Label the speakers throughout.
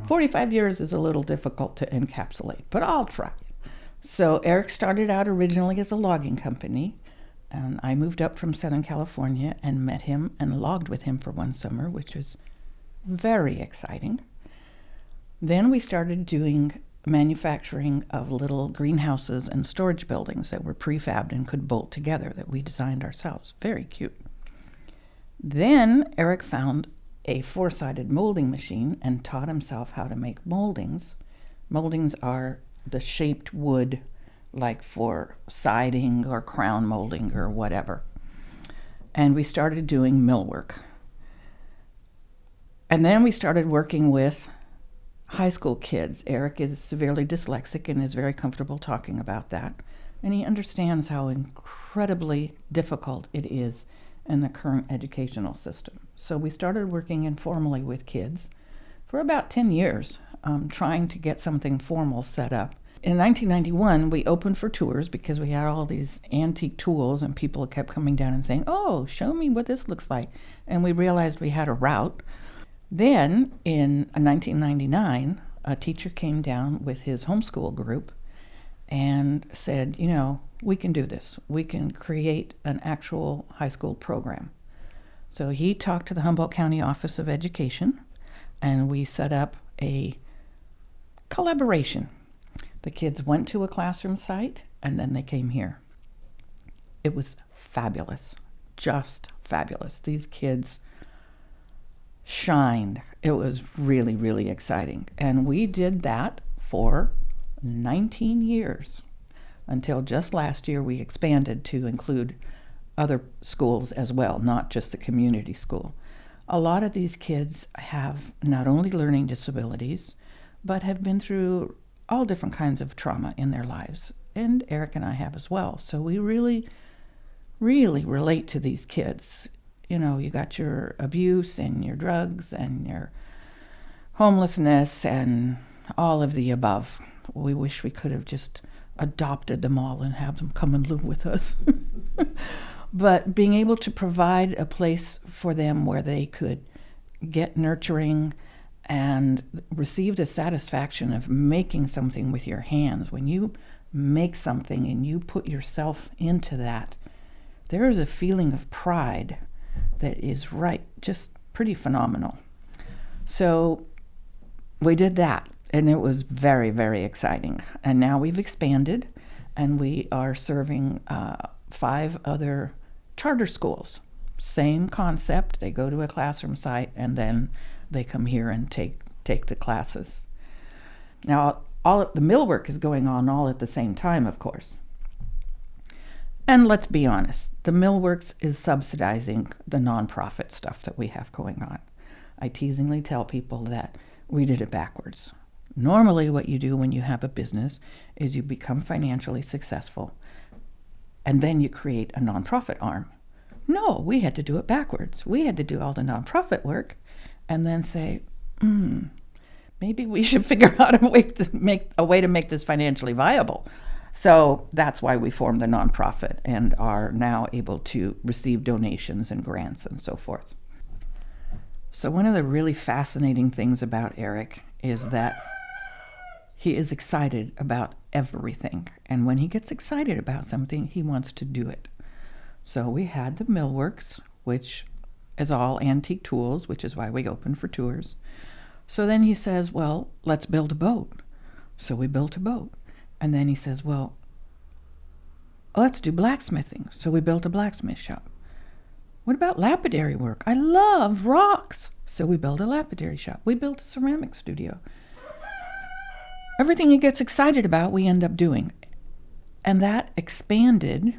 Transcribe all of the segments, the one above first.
Speaker 1: 45 years is a little difficult to encapsulate, but I'll try. So Eric started out originally as a logging company, and I moved up from Southern California and met him and logged with him for one summer, which was very exciting. Then we started doing manufacturing of little greenhouses and storage buildings that were prefabbed and could bolt together that we designed ourselves. Very cute. Then Eric found a four-sided molding machine and taught himself how to make moldings. Moldings are the shaped wood, like for siding or crown molding or whatever. And we started doing millwork. And then we started working with high school kids. Eric is severely dyslexic and is very comfortable talking about that. And he understands how incredibly difficult it is in the current educational system. So we started working informally with kids for about 10 years, trying to get something formal set up. In 1991, we opened for tours because we had all these antique tools and people kept coming down and saying, "Oh, show me what this looks like." And we realized we had a route. Then in 1999, a teacher came down with his homeschool group and said, we can do this. We can create an actual high school program. So he talked to the Humboldt County Office of Education, and we set up a collaboration. The kids went to a classroom site, and then they came here. It was fabulous, just fabulous. These kids shined. It was really, really exciting. And we did that for 19 years until just last year we expanded to include other schools as well, not just the community school. A lot of these kids have not only learning disabilities, but have been through all different kinds of trauma in their lives. And Eric and I have as well. So we really, really relate to these kids. You got your abuse and your drugs and your homelessness and all of the above. We wish we could have just adopted them all and have them come and live with us. But being able to provide a place for them where they could get nurturing and receive the satisfaction of making something with your hands. When you make something and you put yourself into that, there is a feeling of pride that is just pretty phenomenal. So we did that, and it was very, very exciting. And now we've expanded, and we are serving 5 other charter schools. Same concept. They go to a classroom site, and then they come here and take the classes. Now, all of the millwork is going on all at the same time, of course. And let's be honest, the millworks is subsidizing the nonprofit stuff that we have going on. I teasingly tell people that we did it backwards. Normally what you do when you have a business is you become financially successful and then you create a nonprofit arm. No, we had to do it backwards. We had to do all the nonprofit work and then say, maybe we should figure out a way to make this financially viable. So that's why we formed the nonprofit and are now able to receive donations and grants and so forth. So one of the really fascinating things about Eric is that he is excited about everything. And when he gets excited about something, he wants to do it. So we had the Millworks, which is all antique tools, which is why we opened for tours. So then he says, well, let's build a boat. So we built a boat. And then he says, well, let's do blacksmithing. So we built a blacksmith shop. What about lapidary work? I love rocks. So we built a lapidary shop. We built a ceramic studio. Everything he gets excited about, we end up doing. And that expanded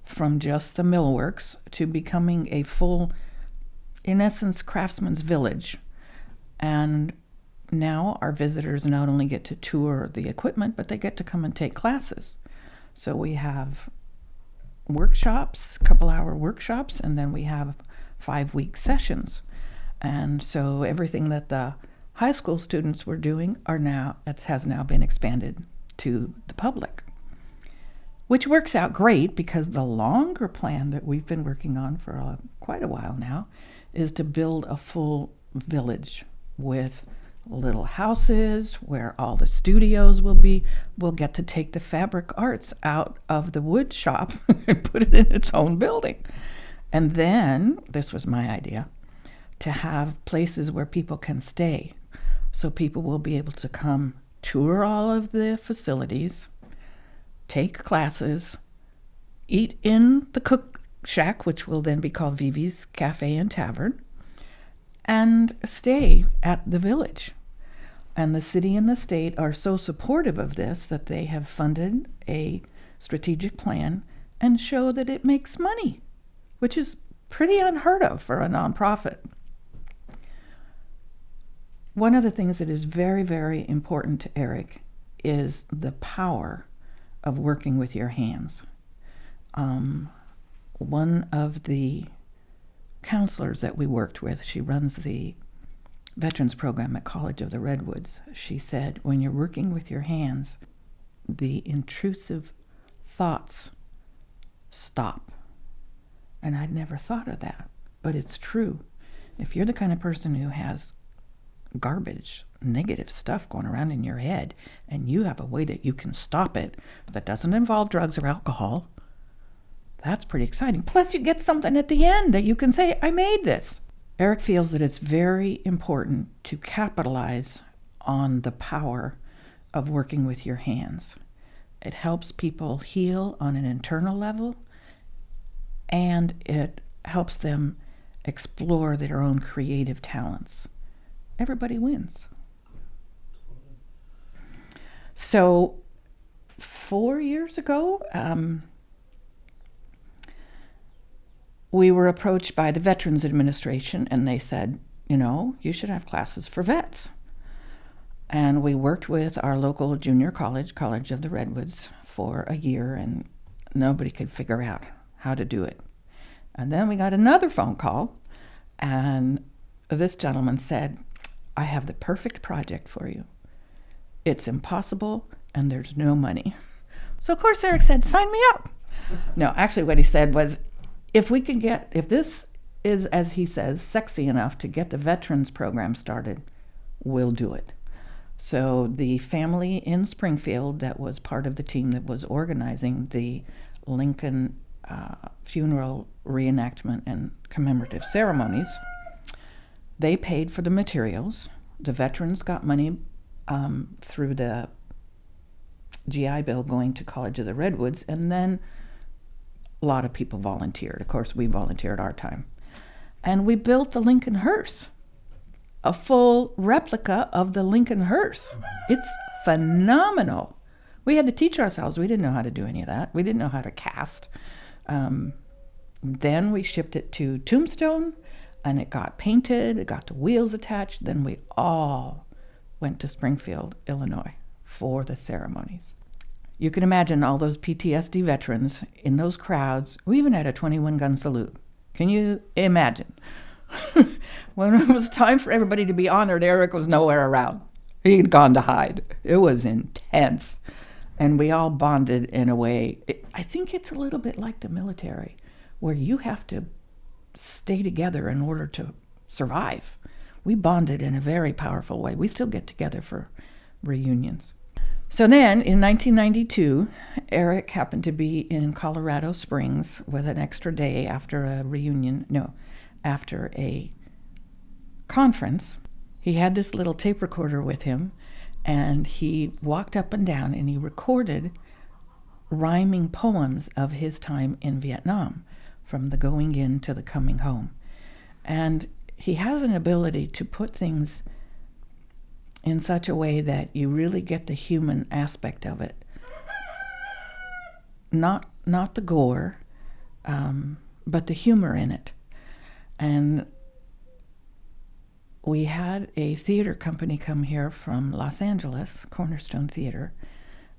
Speaker 1: from just the millworks to becoming a full, in essence, craftsman's village. And now our visitors not only get to tour the equipment, but they get to come and take classes. So we have workshops, couple-hour workshops, and then we have 5-week sessions. And so everything that the high school students were doing has now been expanded to the public, which works out great because the longer plan that we've been working on for quite a while now is to build a full village with little houses where all the studios will be. We'll get to take the fabric arts out of the wood shop and put it in its own building. And then, this was my idea, to have places where people can stay. So people will be able to come tour all of the facilities, take classes, eat in the cook shack, which will then be called Vivi's Cafe and Tavern, and stay at the village. And the city and the state are so supportive of this that they have funded a strategic plan and show that it makes money, which is pretty unheard of for a nonprofit. One of the things that is very, very important to Eric is the power of working with your hands. One of the counselors that we worked with, she runs the veterans program at College of the Redwoods. She said, when you're working with your hands, the intrusive thoughts stop. And I'd never thought of that, but it's true. If you're the kind of person who has garbage, negative stuff going around in your head, and you have a way that you can stop it that doesn't involve drugs or alcohol, that's pretty exciting. Plus, you get something at the end that you can say, I made this. Eric feels that it's very important to capitalize on the power of working with your hands. It helps people heal on an internal level, and it helps them explore their own creative talents. Everybody wins. So 4 years ago, we were approached by the Veterans Administration, and they said, you should have classes for vets. And we worked with our local junior college, College of the Redwoods, for a year, and nobody could figure out how to do it. And then we got another phone call, and this gentleman said, I have the perfect project for you. It's impossible, and there's no money. So, of course, Eric said, sign me up. No, actually what he said was, if this is, as he says, sexy enough to get the veterans program started, we'll do it. So the family in Springfield that was part of the team that was organizing the Lincoln funeral reenactment and commemorative ceremonies, they paid for the materials. The veterans got money through the GI Bill going to College of the Redwoods, and then a lot of people volunteered. Of course, we volunteered our time. And we built the Lincoln hearse, a full replica of the Lincoln hearse. It's phenomenal. We had to teach ourselves. We didn't know how to do any of that. We didn't know how to cast. Then we shipped it to Tombstone, and it got painted. It got the wheels attached. Then we all went to Springfield, Illinois for the ceremonies. You can imagine all those PTSD veterans in those crowds. We even had a 21-gun salute. Can you imagine? When it was time for everybody to be honored, Eric was nowhere around. He'd gone to hide. It was intense. And we all bonded in a way. I think it's a little bit like the military, where you have to stay together in order to survive. We bonded in a very powerful way. We still get together for reunions. So then, in 1992, Eric happened to be in Colorado Springs with an extra day after a conference. He had this little tape recorder with him, and he walked up and down and he recorded rhyming poems of his time in Vietnam, from the going in to the coming home. And he has an ability to put things in such a way that you really get the human aspect of it. Not the gore, but the humor in it. And we had a theater company come here from Los Angeles, Cornerstone Theater,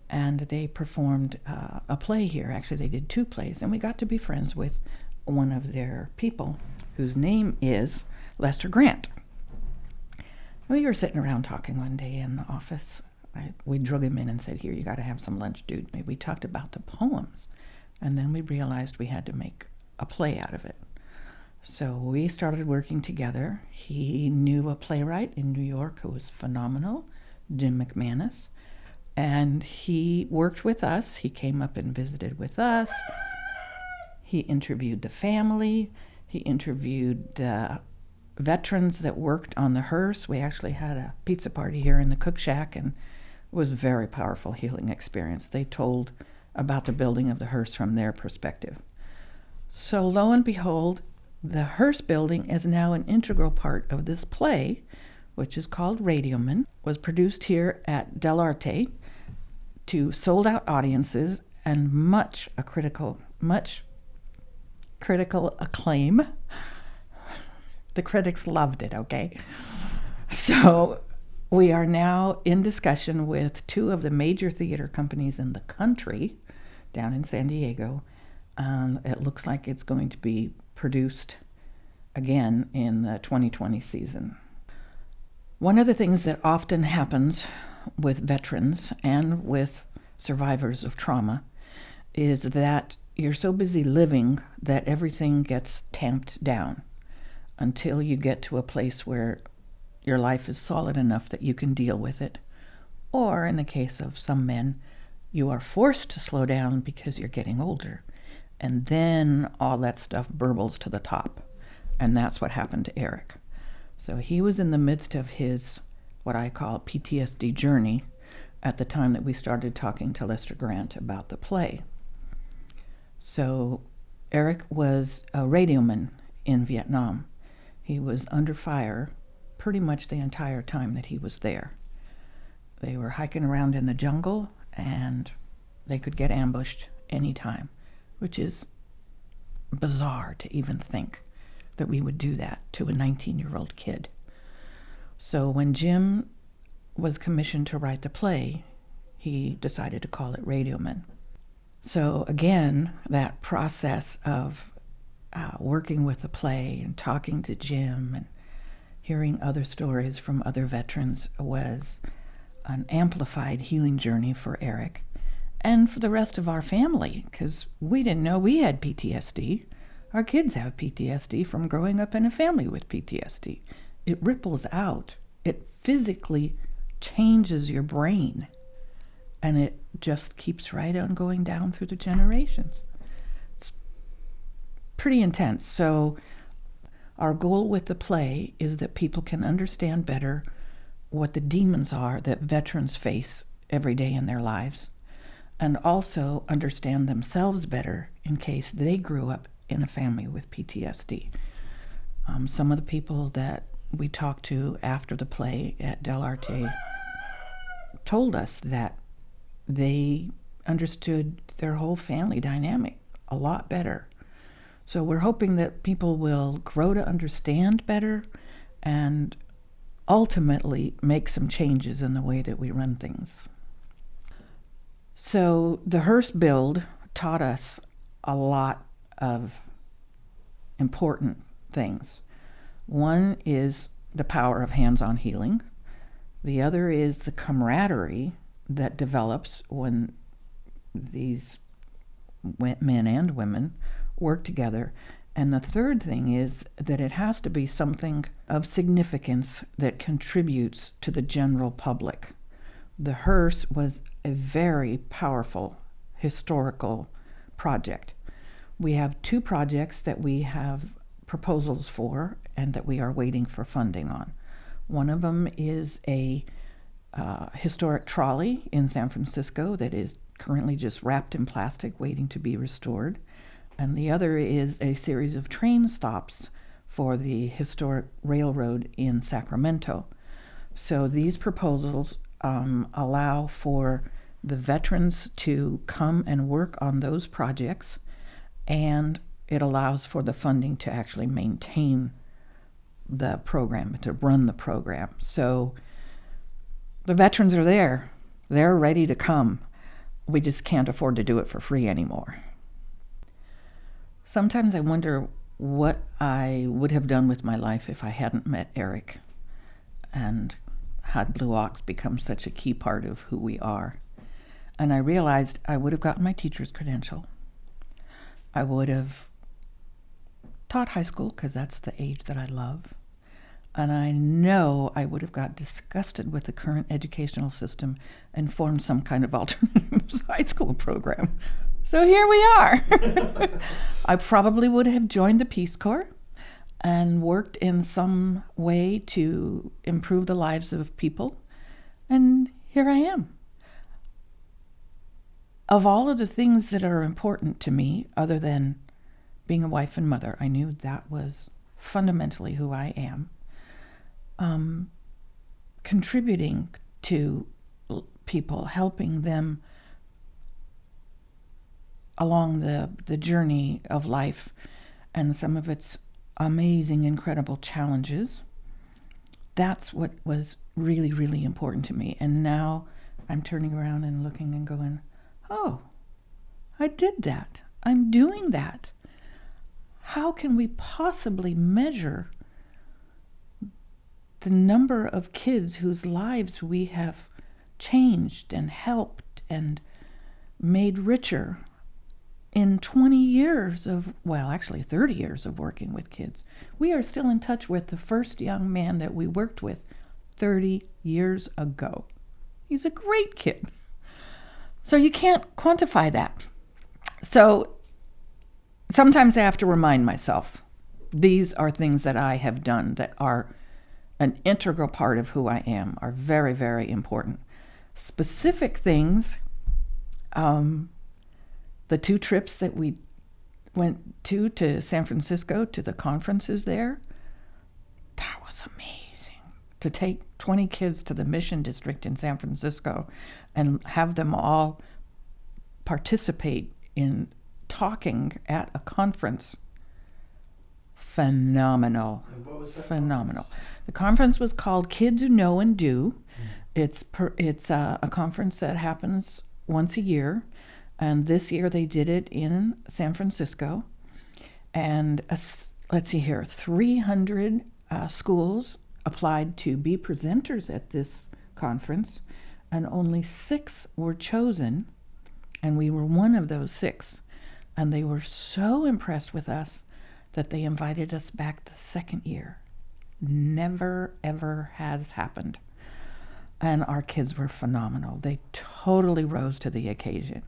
Speaker 1: and they performed a play here. Actually, they did 2 plays, and we got to be friends with one of their people, whose name is Lester Grant. We were sitting around talking one day in the office. We drug him in and said, here, you got to have some lunch, dude. We talked about the poems, and then we realized we had to make a play out of it. So we started working together. He knew a playwright in New York who was phenomenal, Jim McManus, and he worked with us. He came up and visited with us. He interviewed the family. He interviewed veterans that worked on the hearse. We actually had a pizza party here in the cook shack, and it was a very powerful healing experience. They told about the building of the hearse from their perspective. So lo and behold, the hearse building is now an integral part of this play, which is called Radioman, was produced here at Del Arte to sold-out audiences and much critical acclaim. The critics loved it, okay? So we are now in discussion with two of the major theater companies in the country down in San Diego. It looks like it's going to be produced again in the 2020 season. One of the things that often happens with veterans and with survivors of trauma is that you're so busy living that everything gets tamped down until you get to a place where your life is solid enough that you can deal with it. Or in the case of some men, you are forced to slow down because you're getting older. And then all that stuff burbles to the top. And that's what happened to Eric. So he was in the midst of his, what I call PTSD journey, at the time that we started talking to Lester Grant about the play. So Eric was a radioman in Vietnam. He was under fire pretty much the entire time that he was there. They were hiking around in the jungle, and they could get ambushed anytime, which is bizarre to even think that we would do that to a 19-year-old kid. So when Jim was commissioned to write the play, he decided to call it Radioman. So again, that process of working with the play and talking to Jim and hearing other stories from other veterans was an amplified healing journey for Eric and for the rest of our family, because we didn't know we had PTSD. Our kids have PTSD from growing up in a family with PTSD. It ripples out. It physically changes your brain, and it just keeps right on going down through the generations. It's pretty intense. So our goal with the play is that people can understand better what the demons are that veterans face every day in their lives, and also understand themselves better in case they grew up in a family with PTSD. Some of the people that we talked to after the play at Del Arte told us that they understood their whole family dynamic a lot better. So we're hoping that people will grow to understand better and ultimately make some changes in the way that we run things. So the hearse build taught us a lot of important things. One is the power of hands-on healing. The other is the camaraderie that develops when these men and women work together. And the third thing is that it has to be something of significance that contributes to the general public. The hearse was a very powerful historical project. We have two projects that we have proposals for and that we are waiting for funding on. One of them is a historic trolley in San Francisco that is currently just wrapped in plastic waiting to be restored. And the other is a series of train stops for the historic railroad in Sacramento. So these proposals allow for the veterans to come and work on those projects, and it allows for the funding to actually maintain the program, to run the program. So the veterans are there. They're ready to come. We just can't afford to do it for free anymore. Sometimes I wonder what I would have done with my life if I hadn't met Eric and had Blue Ox become such a key part of who we are. And I realized I would have gotten my teacher's credential. I would have taught high school because that's the age that I love. And I know I would have got disgusted with the current educational system and formed some kind of alternative high school program. So here we are. I probably would have joined the Peace Corps and worked in some way to improve the lives of people. And here I am. Of all of the things that are important to me, other than being a wife and mother, I knew that was fundamentally who I am. Contributing to people, helping them along the journey of life and some of its amazing, incredible challenges. That's what was really, really important to me. And now I'm turning around and looking and going, oh, I did that. I'm doing that. How can we possibly measure the number of kids whose lives we have changed and helped and made richer in 20 years of, well, actually 30 years of working with kids? We are still in touch with the first young man that we worked with 30 years ago. He's a great kid. So you can't quantify that. So sometimes I have to remind myself, these are things that I have done that are an integral part of who I am, are very, very important. Specific things, the 2 trips that we went to San Francisco, to the conferences there, that was amazing. To take 20 kids to the Mission District in San Francisco and have them all participate in talking at a conference. Phenomenal.
Speaker 2: And what was that
Speaker 1: Phenomenal.
Speaker 2: conference?
Speaker 1: The conference was called Kids Who Know and Do. It's a conference that happens once a year, and this year they did it in San Francisco. And let's see here, 300 schools applied to be presenters at this conference, and only 6 were chosen, and we were one of those 6. And they were so impressed with us that they invited us back the second year. Never, ever has happened. And our kids were phenomenal. They totally rose to the occasion.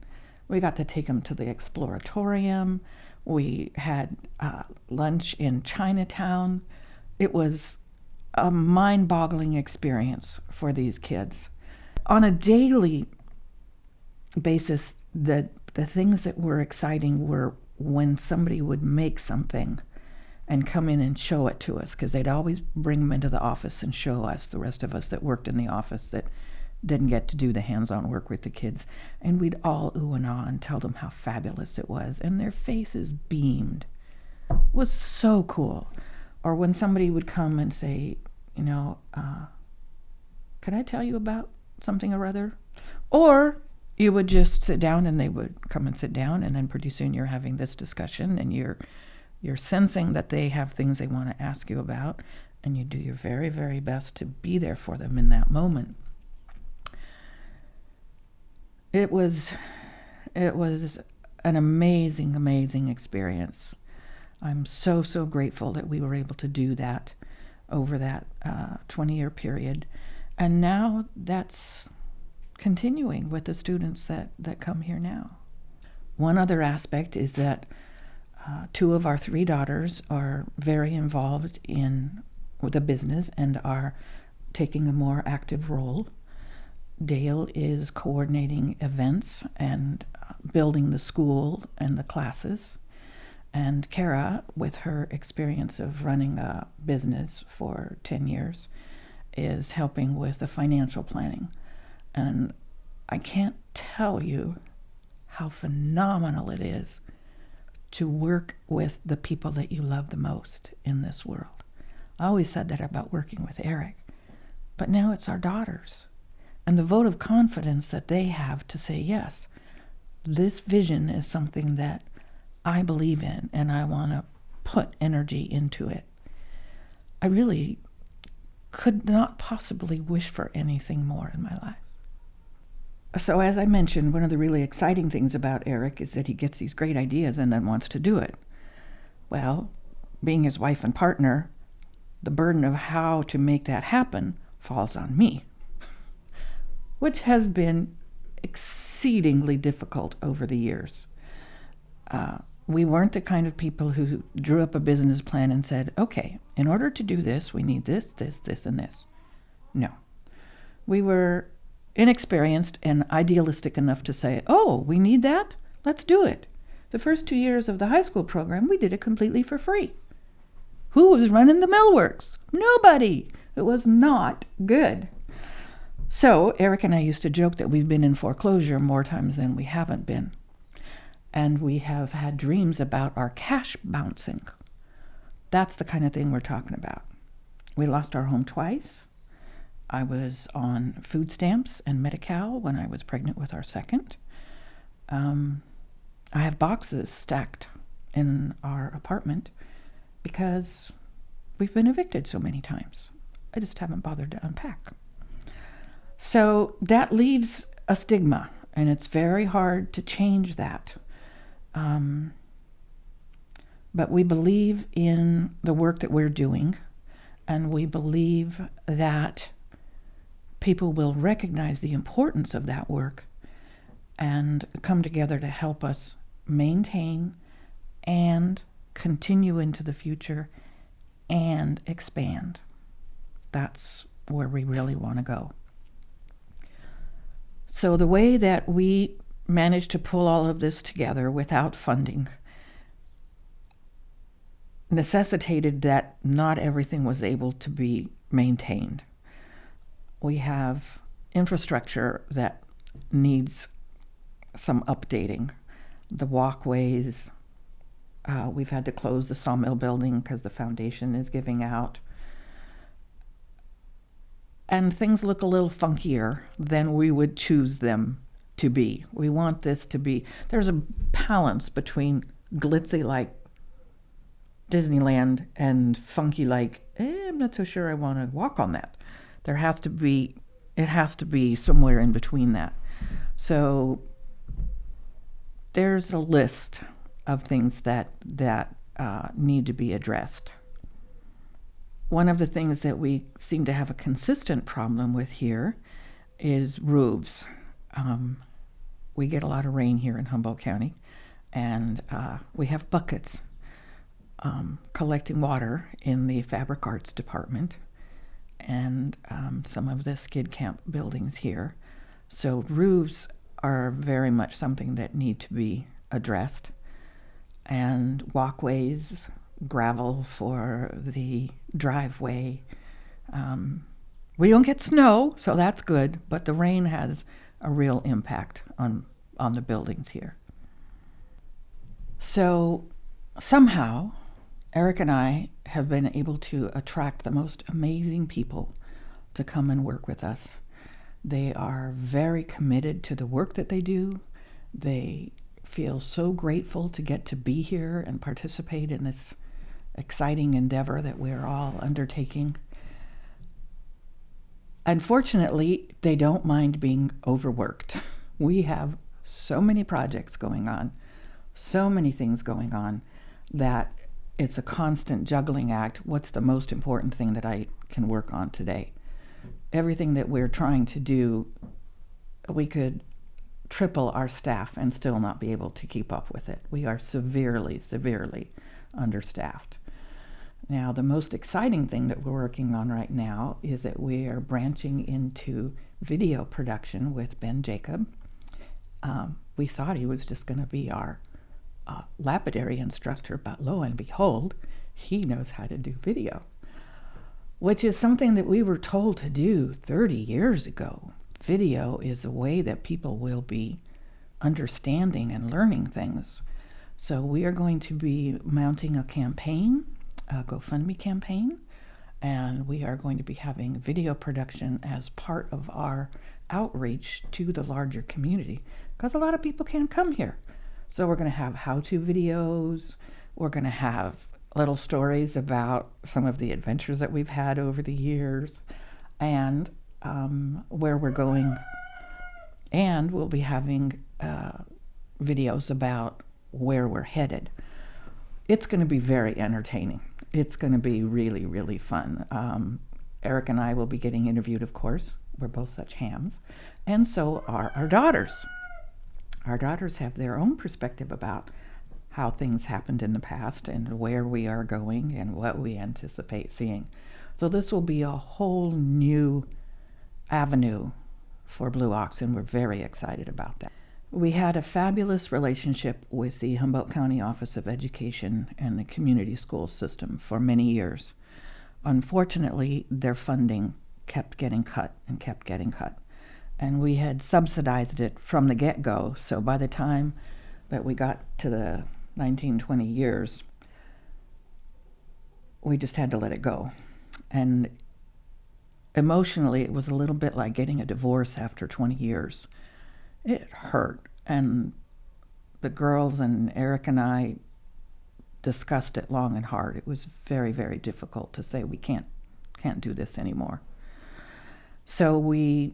Speaker 1: We got to take them to the Exploratorium. We had lunch in Chinatown. It was a mind-boggling experience for these kids. On a daily basis, the things that were exciting were when somebody would make something and come in and show it to us, because they'd always bring them into the office and show us, the rest of us that worked in the office that didn't get to do the hands-on work with the kids. And we'd all ooh and ah and tell them how fabulous it was, and their faces beamed. It was so cool. Or when somebody would come and say, you know, can I tell you about something or other? Or you would just sit down and they would come and sit down, and then pretty soon you're having this discussion and you're sensing that they have things they want to ask you about, and you do your very, very best to be there for them in that moment. It was an amazing, amazing experience. I'm so, so grateful that we were able to do that over that 20-year period. And now that's continuing with the students that come here now. One other aspect is that 2 of our 3 daughters are very involved in the business and are taking a more active role. Dale is coordinating events and building the school and the classes. And Kara, with her experience of running a business for 10 years, is helping with the financial planning. And I can't tell you how phenomenal it is to work with the people that you love the most in this world. I always said that about working with Eric, but now it's our daughters. And the vote of confidence that they have to say, yes, this vision is something that I believe in and I want to put energy into it. I really could not possibly wish for anything more in my life. So as I mentioned, one of the really exciting things about Eric is that he gets these great ideas and then wants to do it. Well, being his wife and partner, the burden of how to make that happen falls on me, which has been exceedingly difficult over the years. We weren't the kind of people who drew up a business plan and said, okay, in order to do this, we need this, this, this, and this. No. We were inexperienced and idealistic enough to say, oh, we need that? Let's do it. The first 2 years of the high school program, we did it completely for free. Who was running the millworks? Nobody. It was not good. So Eric and I used to joke that we've been in foreclosure more times than we haven't been. And we have had dreams about our cash bouncing. That's the kind of thing we're talking about. We lost our home twice. I was on food stamps and Medi-Cal when I was pregnant with our second. I have boxes stacked in our apartment because we've been evicted so many times. I just haven't bothered to unpack. So that leaves a stigma, and it's very hard to change that. But we believe in the work that we're doing, and we believe that people will recognize the importance of that work and come together to help us maintain and continue into the future and expand. That's where we really want to go. So the way that we managed to pull all of this together without funding necessitated that not everything was able to be maintained. We have infrastructure that needs some updating. The walkways, we've had to close the sawmill building because the foundation is giving out. And things look a little funkier than we would choose them to be. We want this to be, there's a balance between glitzy like Disneyland and funky like, I'm not so sure I want to walk on that. It has to be somewhere in between that. So there's a list of things that need to be addressed. One of the things that we seem to have a consistent problem with here is roofs. We get a lot of rain here in Humboldt County, and we have buckets collecting water in the Fabric Arts Department and some of the skid camp buildings here. So roofs are very much something that need to be addressed, and walkways, gravel for the driveway. We don't get snow, so that's good, but the rain has a real impact on the buildings here. So somehow, Eric and I have been able to attract the most amazing people to come and work with us. They are very committed to the work that they do. They feel so grateful to get to be here and participate in this exciting endeavor that we're all undertaking. Unfortunately, they don't mind being overworked. We have so many projects going on, so many things going on, that it's a constant juggling act. What's the most important thing that I can work on today? Everything that we're trying to do, we could triple our staff and still not be able to keep up with it. We are severely, severely understaffed. Now, the most exciting thing that we're working on right now is that we are branching into video production with Ben Jacob. We thought he was just going to be our lapidary instructor, but lo and behold, he knows how to do video, which is something that we were told to do 30 years ago. Video is a way that people will be understanding and learning things. So we are going to be mounting a campaign, a GoFundMe campaign, and we are going to be having video production as part of our outreach to the larger community, because a lot of people can't come here. So we're going to have how-to videos. We're going to have little stories about some of the adventures that we've had over the years and where we're going. And we'll be having videos about where we're headed. It's going to be very entertaining. It's going to be really, really fun. Eric and I will be getting interviewed, of course. We're both such hams. And so are our daughters. Our daughters have their own perspective about how things happened in the past and where we are going and what we anticipate seeing. So this will be a whole new avenue for Blue Ox, and we're very excited about that. We had a fabulous relationship with the Humboldt County Office of Education and the community school system for many years. Unfortunately, their funding kept getting cut and kept getting cut. And we had subsidized it from the get-go, so by the time that we got to the 1920 years, we just had to let it go. And emotionally, it was a little bit like getting a divorce after 20 years. It hurt, and the girls and Eric and I discussed it long and hard. It was very, very difficult to say we can't do this anymore. So we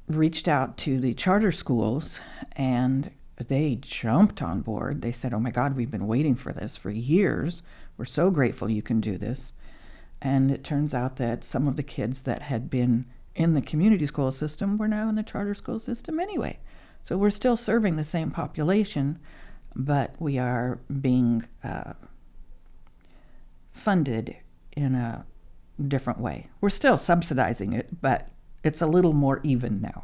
Speaker 1: reached out to the charter schools, and they jumped on board. They said, "Oh my God, we've been waiting for this for years. We're so grateful you can do this." And it turns out that some of the kids that had been in the community school system were now in the charter school system anyway. So we're still serving the same population, but we are being funded in a different way. We're still subsidizing it, but it's a little more even now.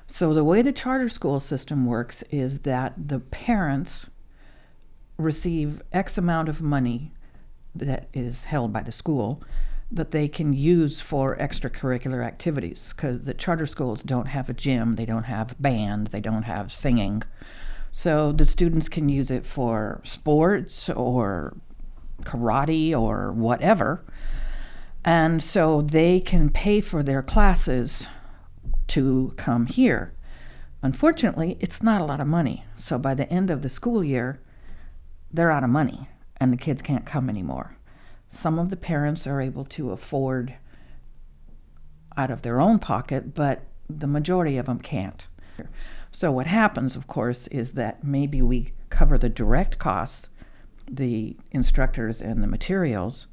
Speaker 1: So the way the charter school system works is that the parents receive X amount of money that is held by the school that they can use for extracurricular activities, because the charter schools don't have a gym, they don't have band, they don't have singing. So the students can use it for sports or karate or whatever. And so they can pay for their classes to come here. Unfortunately, it's not a lot of money. So by the end of the school year, they're out of money and the kids can't come anymore. Some of the parents are able to afford out of their own pocket, but the majority of them can't. So what happens, of course, is that maybe we cover the direct costs, the instructors and the materials,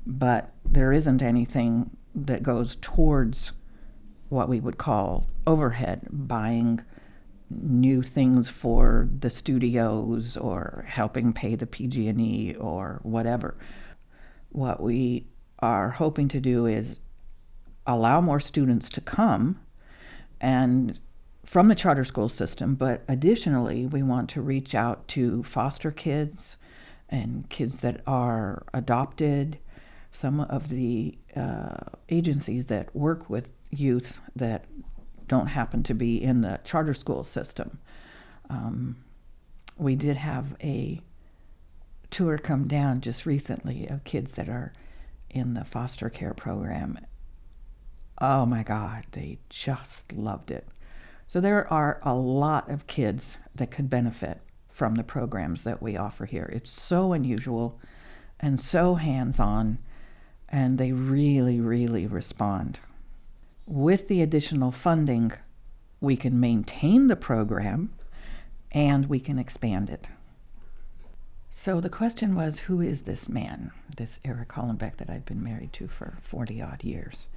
Speaker 1: but there isn't anything that goes towards what we would call overhead, buying new things for the studios or helping pay the PG&E or whatever. What we are hoping to do is allow more students to come and from the charter school system, but additionally we want to reach out to foster kids and kids that are adopted, some of the agencies that work with youth that don't happen to be in the charter school system. We did have a tour come down just recently of kids that are in the foster care program. Oh my God, they just loved it. So there are a lot of kids that could benefit from the programs that we offer here. It's so unusual and so hands-on, and they really, really respond. With the additional funding, we can maintain the program and we can expand it. So the question was, who is this man, this Eric Hollenbeck that I've been married to for 40 odd years?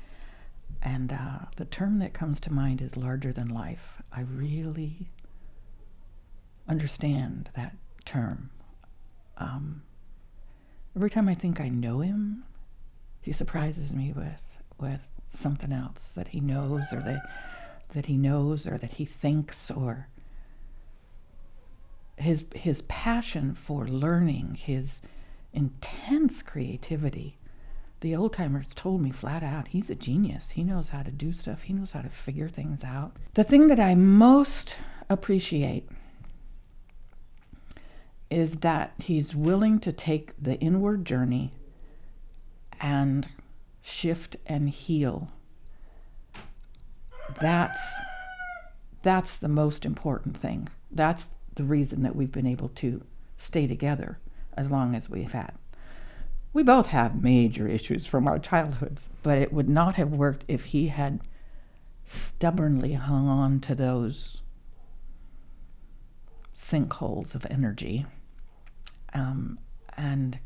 Speaker 1: And the term that comes to mind is larger than life. I really understand that term. Every time I think I know him, he surprises me with something else that he knows, or that he knows, or that he thinks, or his passion for learning, his intense creativity. The old timers told me flat out, he's a genius. He knows how to do stuff. He knows how to figure things out. The thing that I most appreciate is that he's willing to take the inward journey and shift and heal. That's the most important thing. That's the reason that we've been able to stay together as long as we've had. We both have major issues from our childhoods, but it would not have worked if he had stubbornly hung on to those sinkholes of energy and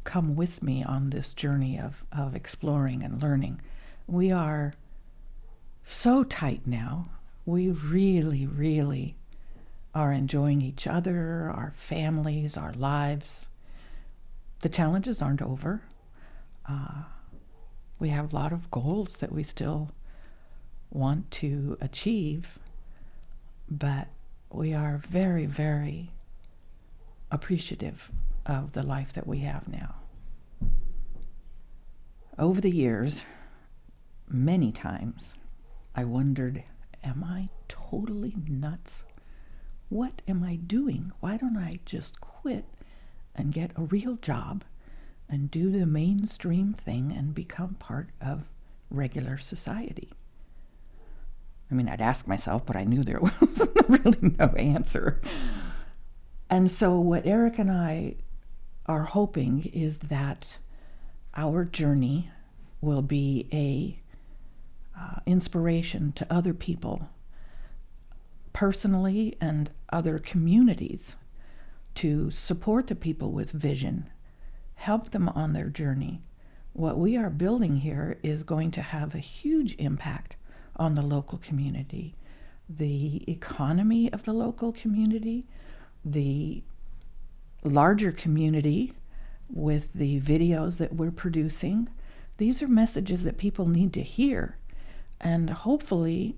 Speaker 1: come with me on this journey of exploring and learning. We are so tight now. We really, really are enjoying each other, our families, our lives. The challenges aren't over. We have a lot of goals that we still want to achieve, but we are very, very appreciative of the life that we have now. Over the years, many times, I wondered, am I totally nuts? What am I doing? Why don't I just quit and get a real job and do the mainstream thing and become part of regular society? I mean, I'd ask myself, but I knew there was really no answer. And so what Eric and I are hoping is that our journey will be a inspiration to other people personally and other communities to support the people with vision, help them on their journey. What we are building here is going to have a huge impact on the local community, the economy of the local community, the larger community with the videos that we're producing. These are messages that people need to hear. And hopefully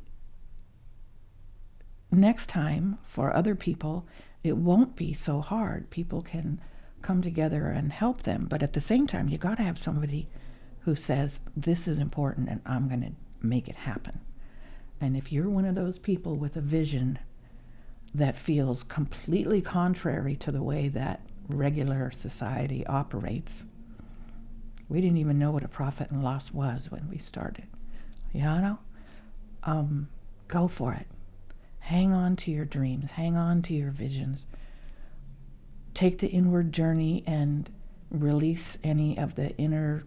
Speaker 1: next time for other people, it won't be so hard. People can come together and help them. But at the same time, you got to have somebody who says, this is important and I'm going to make it happen. And if you're one of those people with a vision that feels completely contrary to the way that regular society operates, we didn't even know what a profit and loss was when we started. Go for it. Hang on to your dreams. Hang on to your visions. Take the inward journey and release any of the inner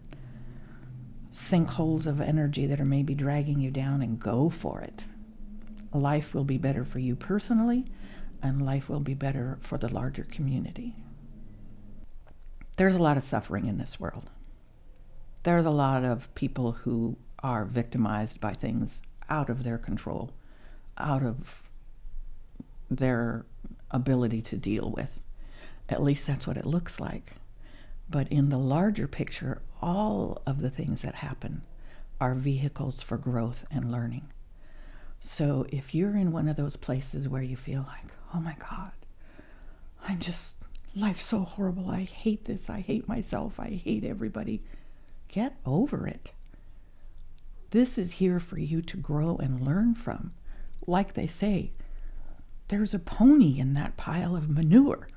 Speaker 1: sinkholes of energy that are maybe dragging you down, and go for it. Life will be better for you personally, and life will be better for the larger community. There's a lot of suffering in this world. There's a lot of people who are victimized by things out of their control, out of their ability to deal with. At least that's what it looks like. But in the larger picture, all of the things that happen are vehicles for growth and learning. So if you're in one of those places where you feel like, oh my God, life's so horrible, I hate this, I hate myself, I hate everybody, get over it. This is here for you to grow and learn from. Like they say, there's a pony in that pile of manure.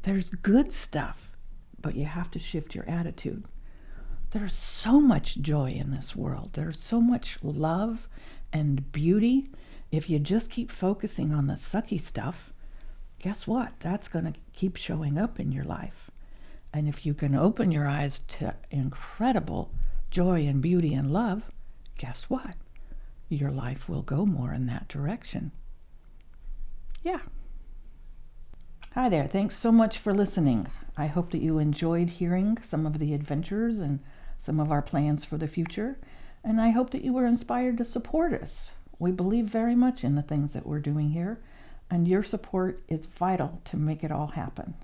Speaker 1: There's good stuff, but you have to shift your attitude. There's so much joy in this world. There's so much love and beauty. If you just keep focusing on the sucky stuff, guess what? That's going to keep showing up in your life. And if you can open your eyes to incredible joy and beauty and love, guess what? Your life will go more in that direction. Yeah. Hi there. Thanks so much for listening. I hope that you enjoyed hearing some of the adventures and some of our plans for the future. And I hope that you were inspired to support us. We believe very much in the things that we're doing here, and your support is vital to make it all happen.